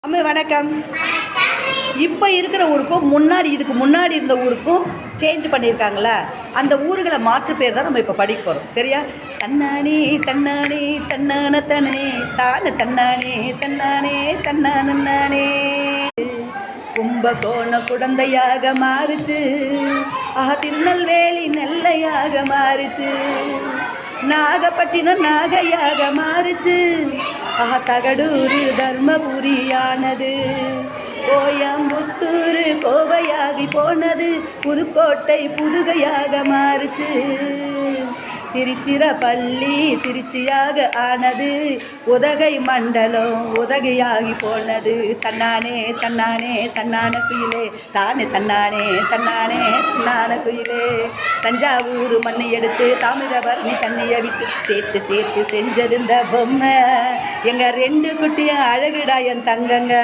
அம்மா வணக்கம். இப்போ இருக்கிற ஊருக்கும் இதுக்கு முன்னாடி இருந்த ஊருக்கும் சேஞ்ச் பண்ணியிருக்காங்களா? அந்த ஊர்களை மாற்று பேர் தான் நம்ம இப்போ படிக்க போகிறோம். சரியா? தன்னானே தன்னானே தன்னான தனே தான தன்னானே தன்னானே தன்னானே. கும்பகோண குழந்தையாக மாறுச்சு, திருநெல்வேலி நெல்லையாக மாறுச்சு, நாகப்பட்டினம் நாகையாக மாறுச்சு, தகடூர் தர்மபுரியானது, கோயம்புத்தூர் கோவையாகி போனது, புதுக்கோட்டை புதுகையாக மாறுச்சு, திருச்சிராப்பள்ளி திருச்சியாக ஆனது, உதகை மண்டலம் உதகையாகி போனது. தன்னானே தன்னானே தன்னான குயிலே தானே தன்னானே தன்னானே தன்னான குயிலே. தஞ்சாவூர் மண்ணை எடுத்து தாமிரபரணி தண்ணியை விட்டு சேர்த்து சேர்த்து செஞ்சது இந்த பொம்மை. எங்க ரெண்டு குட்டியும் அழகுடா என் தங்கங்க.